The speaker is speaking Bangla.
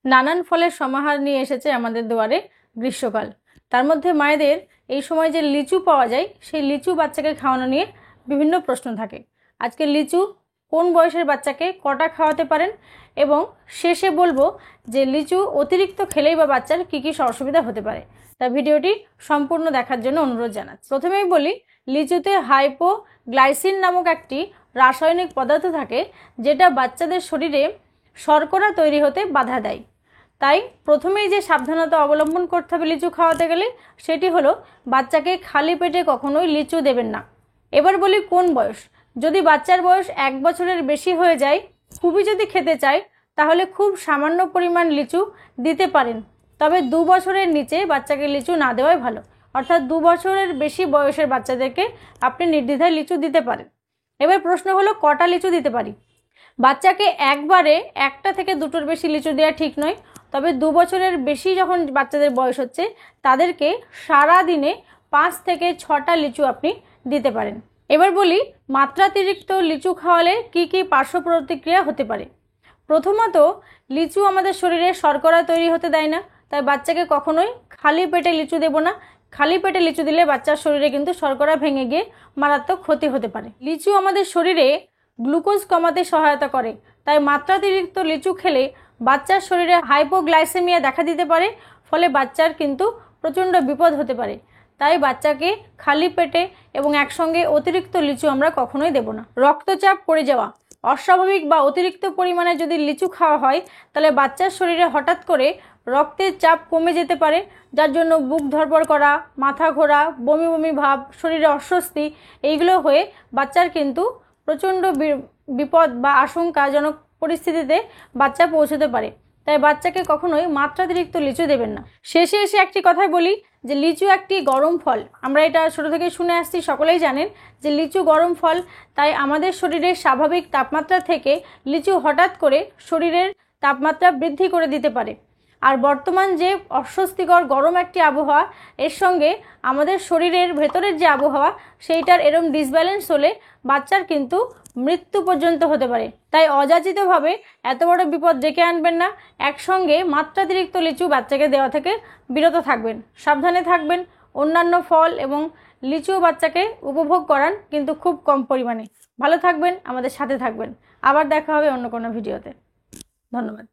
নানান ফলের সমাহার নিয়ে এসেছে আমাদের দুয়ারে গ্রীষ্মকাল। তার মধ্যে মায়েদের এই সময় যে লিচু পাওয়া যায়, সেই লিচু বাচ্চাকে খাওয়ানো নিয়ে বিভিন্ন প্রশ্ন থাকে। আজকে লিচু কোন বয়সের বাচ্চাকে কটা খাওয়াতে পারেন, এবং শেষে বলবো যে লিচু অতিরিক্ত খেলেই বা বাচ্চার কী কী অসুবিধা হতে পারে। তা ভিডিওটি সম্পূর্ণ দেখার জন্য অনুরোধ জানাচ্ছি। প্রথমেই বলি, লিচুতে হাইপোগ্লাইসিন নামক একটি রাসায়নিক পদার্থ থাকে, যেটা বাচ্চাদের শরীরে শর্করা তৈরি হতে বাধা দেয়। তাই প্রথমেই যে সাবধানতা অবলম্বন করতে হবে লিচু খাওয়াতে গেলে, সেটি হলো বাচ্চাকে খালি পেটে কখনোই লিচু দেবেন না। এবার বলি কোন বয়স। যদি বাচ্চার বয়স 1 বছরের বেশি হয়ে যায়, খুবই যদি খেতে চায়, তাহলে খুব সামান্য পরিমাণ লিচু দিতে পারেন। তবে 2 বছরের নিচে বাচ্চাকে লিচু না দেওয়াই ভালো। অর্থাৎ 2 বছরের বেশি বয়সের বাচ্চাদেরকে আপনি নির্দ্বিধায় লিচু দিতে পারেন। এবার প্রশ্ন হলো কটা লিচু দিতে পারি। বাচ্চাকে একবারে 1টা থেকে 2টোর বেশি লিচু দেওয়া ঠিক নয়। তবে 2 বছরের বেশি যখন বাচ্চাদের বয়স হচ্ছে, তাদেরকে সারা দিনে 5 থেকে 6টা লিচু আপনি দিতে পারেন। এবার বলি, মাত্রাতিরিক্ত লিচু খাওয়ালে কি কি পার্শ্ব প্রতিক্রিয়া হতে পারে। প্রথমত, লিচু আমাদের শরীরে শর্করা তৈরি হতে দেয় না। তাই বাচ্চাকে কখনোই খালি পেটে লিচু দেব না। খালি পেটে লিচু দিলে বাচ্চার শরীরে কিন্তু শর্করা ভেঙে গিয়ে মারাত্মক ক্ষতি হতে পারে। লিচু আমাদের শরীরে গ্লুকোজ কমাতে সহায়তা করে। তাই মাত্রাতিরিক্ত লিচু খেলে বাচ্চার শরীরে হাইপোগ্লাইসেমিয়া দেখা দিতে পারে, ফলে বাচ্চার কিন্তু প্রচণ্ড বিপদ হতে পারে। তাই বাচ্চাকে খালি পেটে এবং একসঙ্গে অতিরিক্ত লিচু আমরা কখনোই দেব না। রক্তচাপ পড়ে যাওয়া, অস্বাভাবিক বা অতিরিক্ত পরিমাণে যদি লিচু খাওয়া হয়, তাহলে বাচ্চার শরীরে হঠাৎ করে রক্তের চাপ কমে যেতে পারে, যার জন্য বুক ধড়ফড় করা, মাথা ঘোরা, বমি বমি ভাব, শরীরে অস্বস্তি, এইগুলো হয়ে বাচ্চার কিন্তু প্রচণ্ড বিপদ বা আশঙ্কাজনক পরিস্থিতিতে বাচ্চা পৌঁছতে পারে। তাই বাচ্চাকে কখনোই মাত্রাতিরিক্ত লিচু দেবেন না। শেষে এসে একটি কথাই বলি যে লিচু একটি গরম ফল। আমরা এটা ছোটো থেকে শুনে আসছি, সকলেই জানেন যে লিচু গরম ফল। তাই আমাদের শরীরের স্বাভাবিক তাপমাত্রা থেকে লিচু হঠাৎ করে শরীরের তাপমাত্রা বৃদ্ধি করে দিতে পারে। আর বর্তমান যে অস্বস্তিকর গরম একটি আবহাওয়া, এর সঙ্গে আমাদের শরীরের ভেতরের যে আবহাওয়া, সেইটার এরম ডিসব্যালেন্স হলে বাচ্চার কিন্তু মৃত্যু পর্যন্ত হতে পারে। তাই অযাচিতভাবে এত বড় বিপদ ডেকে আনবেন না। একসঙ্গে মাত্রাতিরিক্ত লিচু বাচ্চাকে দেওয়া থেকে বিরত থাকবেন, সাবধানে থাকবেন। অন্যান্য ফল এবং লিচু বাচ্চাকে উপভোগ করান, কিন্তু খুব কম পরিমাণে। ভালো থাকবেন, আমাদের সাথে থাকবেন। আবার দেখা হবে অন্য কোনো ভিডিওতে। ধন্যবাদ।